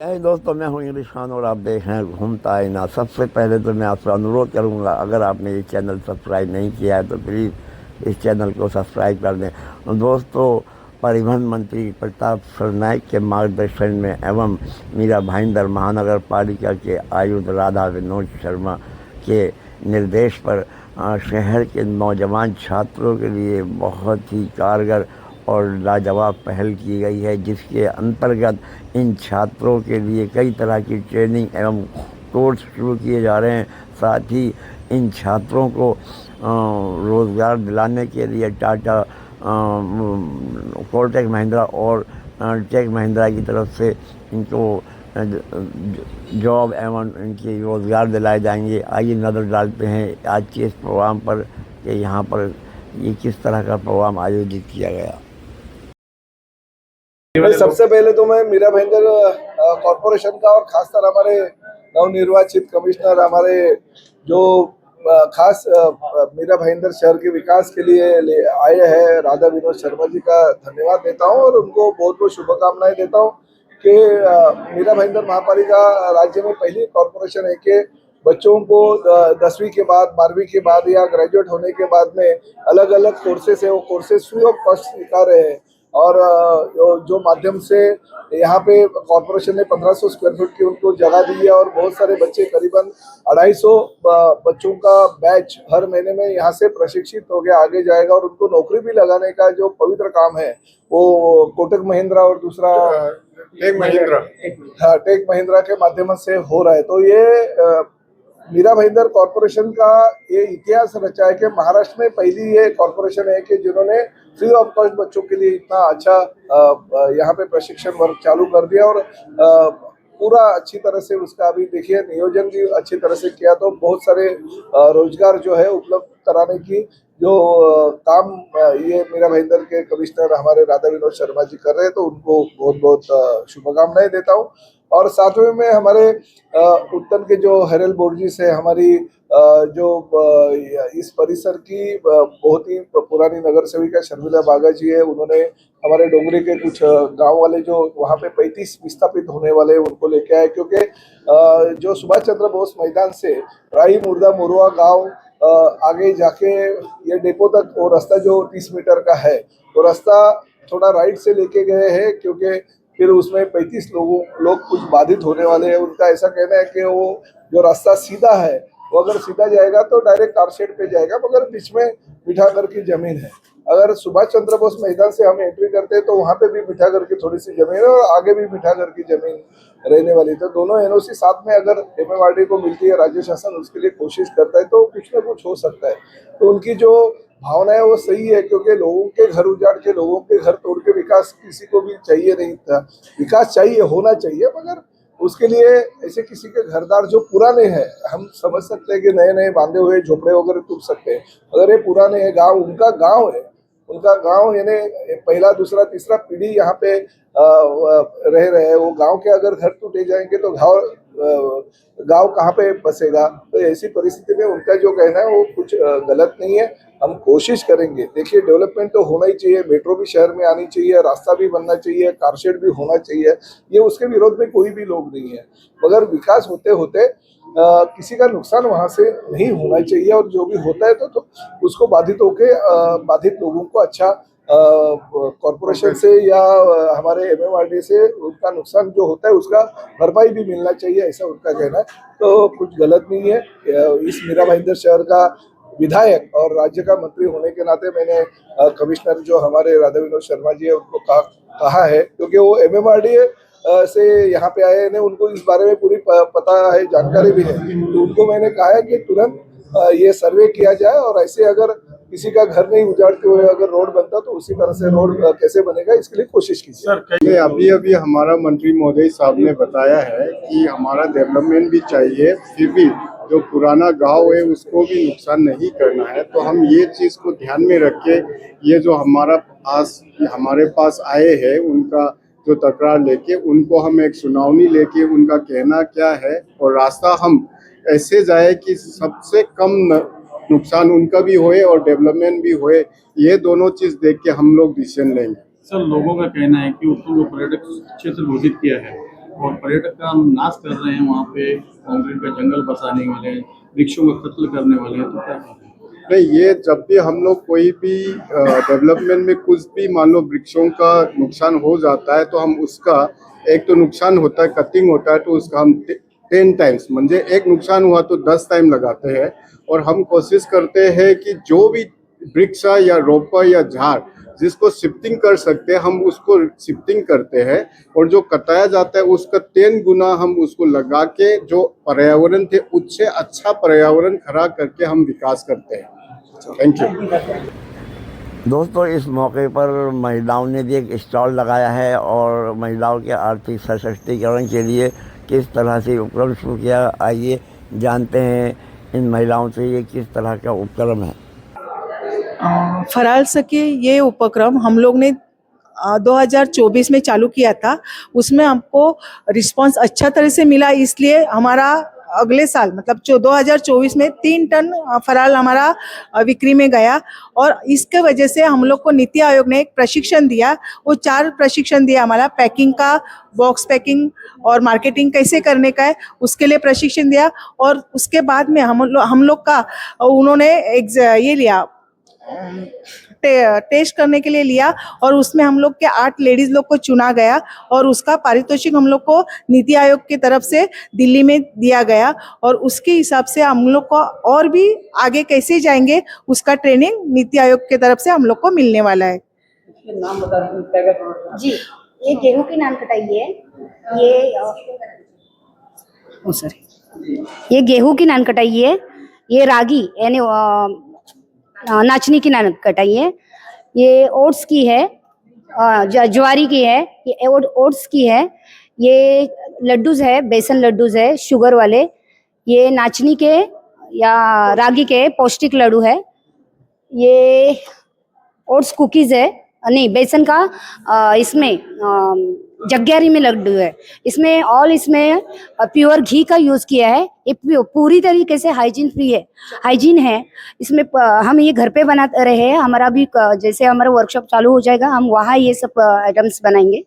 दोस्तों, मैं हूं इंग्लिश खान और आप देख रहे हैं घूमता आईना। सबसे पहले तो मैं आपसे अनुरोध करूंगा, अगर आपने ये चैनल सब्सक्राइब नहीं किया है तो प्लीज़ इस चैनल को सब्सक्राइब कर दें। दोस्तों, परिवहन मंत्री प्रताप सरनाईक के मार्गदर्शन में एवं मीरा भाईंदर महानगर पालिका के आयुक्त राधा विनोद शर्मा के निर्देश पर शहर के नौजवान छात्रों के लिए बहुत ही कारगर और लाजवाब पहल की गई है, जिसके अंतर्गत इन छात्रों के लिए कई तरह की ट्रेनिंग एवं कोर्स शुरू किए जा रहे हैं। साथ ही इन छात्रों को रोज़गार दिलाने के लिए टाटा, कोटक महिंद्रा और टेक महिंद्रा की तरफ से इनको जॉब एवं इनके रोज़गार दिलाए जाएंगे। आइए नज़र डालते हैं आज के इस प्रोग्राम पर कि यहाँ पर ये किस तरह का प्रोग्राम आयोजित किया गया। सबसे पहले तो मैं मीरा भाईंदर कॉरपोरेशन का और खासकर हमारे नवनिर्वाचित कमिश्नर हमारे जो खास मीरा भाईंदर शहर के विकास के लिए आए हैं राधा विनोद शर्मा जी का धन्यवाद देता हूं और उनको बहुत बहुत शुभकामनाएं देता हूं कि मीरा भाईंदर महापालिका राज्य में पहली कॉरपोरेशन है कि बच्चों को 10वीं के बाद 12वीं के बाद या ग्रेजुएट होने के बाद में अलग अलग कोर्सेस है, वो कोर्सेस फ्री ऑफ कॉस्ट सिखा रहे हैं। और जो माध्यम से यहाँ पे कॉरपोरेशन ने 1500 स्क्वायर फीट की उनको जगह दी है और बहुत सारे बच्चे करीबन 250 बच्चों का बैच हर महीने में यहाँ से प्रशिक्षित हो गया आगे जाएगा और उनको नौकरी भी लगाने का जो पवित्र काम है वो कोटक महिंद्रा और दूसरा टेक महिंद्रा के माध्यम से हो रहा है। तो ये मीरा भाईंदर कॉरपोरेशन का ये इतिहास रचा है कि महाराष्ट्र में पहली ये कॉरपोरेशन है कि जिन्होंने फ्री ऑफ कॉस्ट बच्चों के लिए इतना अच्छा यहाँ पे प्रशिक्षण वर्ग चालू कर दिया और पूरा अच्छी तरह से उसका अभी देखिए नियोजन भी अच्छी तरह से किया। तो बहुत सारे रोजगार जो है उपलब्ध कराने की जो काम ये मीरा भाईंदर के कमिश्नर हमारे राधा विनोद शर्मा जी कर रहे हैं, तो उनको बहुत बहुत शुभकामनाएं देता हूँ। और साथ में मैं हमारे उत्तर के जो हेरल बोर्जिस है, हमारी जो इस परिसर की बहुत ही पुरानी नगर सेविका शर्मिला बागा जी है, उन्होंने हमारे डोंगरी के कुछ गांव वाले जो वहाँ पे 35 विस्थापित होने वाले उनको लेके आए, क्योंकि जो सुभाष चंद्र बोस मैदान से राई मुर्दा मोरुआ गांव आगे जाके ये डेपो तक वो रास्ता जो 30 मीटर का है, वो रास्ता थोड़ा राइट से लेके गए हैं क्योंकि फिर उसमें 35 लोग कुछ बाधित होने वाले हैं। उनका ऐसा कहना है कि वो जो रास्ता सीधा है वो अगर सीधा जाएगा तो डायरेक्ट कारशेड पे जाएगा, मगर बीच में मिठागर की जमीन है। अगर सुभाष चंद्र बोस मैदान से हम एंट्री करते हैं तो वहाँ पे भी मिठागर की थोड़ी सी जमीन है और आगे भी मिठागर की जमीन रहने वाली। तो दोनों एनओसी साथ में अगर एमएमआरडी को मिलती है, राज्य शासन उसके लिए कोशिश करता है तो कुछ ना कुछ हो सकता है। तो उनकी जो भावना है वो सही है, क्योंकि लोगों के घर उजाड़ के, लोगों के घर तोड़ के विकास किसी को भी चाहिए नहीं था। विकास चाहिए, होना चाहिए, मगर उसके लिए ऐसे किसी के घरदार जो पुराने हैं, हम समझ सकते हैं कि नए नए बांधे हुए झोपड़े वगैरह टूट सकते हैं, अगर ये पुराने हैं, गांव उनका गांव है, उनका गांव यानी पहला दूसरा तीसरा पीढ़ी यहाँ पे रह रहे हैं, वो गांव के अगर घर टूटे जाएंगे तो गांव कहाँ पे बसेगा। तो ऐसी परिस्थिति में उनका जो कहना है वो कुछ गलत नहीं है। हम कोशिश करेंगे, देखिए डेवलपमेंट तो होना ही चाहिए, मेट्रो भी शहर में आनी चाहिए, रास्ता भी बनना चाहिए, कारशेड भी होना चाहिए, ये उसके विरोध में कोई भी लोग नहीं है, मगर विकास होते होते किसी का नुकसान वहां से नहीं होना चाहिए। और जो भी होता है तो उसको बाधित होके बाधित लोगों को अच्छा कॉरपोरेशन से या हमारे एमएमआरडी से उनका नुकसान जो होता है उसका भरपाई भी मिलना चाहिए, ऐसा उनका कहना है। तो कुछ गलत नहीं है। इस मीरा भाईंदर शहर का विधायक और राज्य का मंत्री होने के नाते मैंने कमिश्नर जो हमारे राधा विनोद शर्मा जी है उनको कहा है, क्योंकि वो एमएमआरडी से यहाँ पे आए हैं, उनको इस बारे में पूरी पता है, जानकारी भी है। तो उनको मैंने कहा है कि तुरंत ये सर्वे किया जाए और ऐसे अगर किसी का घर नहीं उजाड़ते हुए अगर रोड बनता तो उसी तरह से रोड कैसे बनेगा इसके लिए कोशिश कीजिए। अभी अभी हमारा मंत्री महोदय साहब ने बताया है कि हमारा डेवलपमेंट भी चाहिए, फिर भी जो पुराना गांव है उसको भी नुकसान नहीं करना है। तो हम ये चीज़ को ध्यान में रख के ये जो हमारे पास आए हैं उनका जो तकरार लेके उनको हम एक सुनावनी लेके उनका कहना क्या है और रास्ता हम ऐसे जाए कि सबसे कम नुकसान उनका भी होए और डेवलपमेंट भी होए। ये दोनों चीज़ देख के हम लोग डिसीजन लेंगे। सर, लोगों का कहना है कि उत्तम को पर्यटक क्षेत्र घोषित किया है, और पर्यटक का हम नाश कर रहे हैं, वहाँ पे कंक्रीट का जंगल बसाने वाले हैं, वृक्षों का कत्ल करने वाले हैं, तो क्या करें? नहीं, ये जब भी हम लोग कोई भी डेवलपमेंट में कुछ भी मान लो वृक्षों का नुकसान हो जाता है तो हम उसका एक तो नुकसान होता है, कटिंग होता है, तो उसका हम 10 टाइम्स म्हणजे एक नुकसान हुआ तो 10 टाइम लगाते हैं। और हम कोशिश करते हैं कि जो भी वृक्ष या रोपा या झाड़ जिसको शिफ्टिंग कर सकते हैं हम उसको शिफ्टिंग करते हैं, और जो कटाया जाता है उसका 10 गुना हम उसको लगा के जो पर्यावरण थे उससे अच्छा पर्यावरण खड़ा करके हम विकास करते हैं। Thank you. दोस्तों, इस मौके पर महिलाओं ने भी एक स्टॉल लगाया है और महिलाओं के आर्थिक सशक्तिकरण के लिए किस तरह से उपक्रम शुरू किया, आइए जानते हैं इन महिलाओं से ये किस तरह का उपक्रम है। फराल सके ये उपक्रम हम लोग ने 2024 में चालू किया था। उसमें हमको रिस्पांस अच्छा तरह से मिला, इसलिए हमारा अगले साल मतलब 2024 में 3 टन फराल हमारा बिक्री में गया। और इसके वजह से हम लोग को नीति आयोग ने एक प्रशिक्षण दिया, वो 4 प्रशिक्षण दिया हमारा, पैकिंग का, बॉक्स पैकिंग और मार्केटिंग कैसे करने का है उसके लिए प्रशिक्षण दिया। और उसके बाद में हम लोग का उन्होंने ये लिया, टेस्ट करने के लिए लिया, और उसमें हम लोग के 8 लेडीज लोग को चुना गया और उसका पारितोषिक हम लोग को नीति आयोग की तरफ से दिल्ली में दिया गया। और उसके हिसाब से हम लोग को और भी आगे कैसे जाएंगे उसका ट्रेनिंग नीति आयोग की तरफ से हम लोग को मिलने वाला है। नाम बता जी, ये गेहूं की नान कटाई है, ये गेहूं की नान कटाई है, ये रागी यानी नाचनी की नान कटाई है, ये ओट्स की है, ज्वारी की है, ये ओट्स की है, ये लड्डूज है, बेसन लड्डूज है शुगर वाले, ये नाचनी के या रागी के पौष्टिक लड्डू है, ये ओट्स कुकीज है, नहीं बेसन का इसमें जग्यारी में लड्डू है, इसमें प्योर घी का यूज किया है, ये पूरी तरीके से हाइजीन है इसमें। हम ये घर पे बना रहे हैं, हमारा भी जैसे हमारा वर्कशॉप चालू हो जाएगा हम वहाँ ये सब आइटम्स बनाएंगे।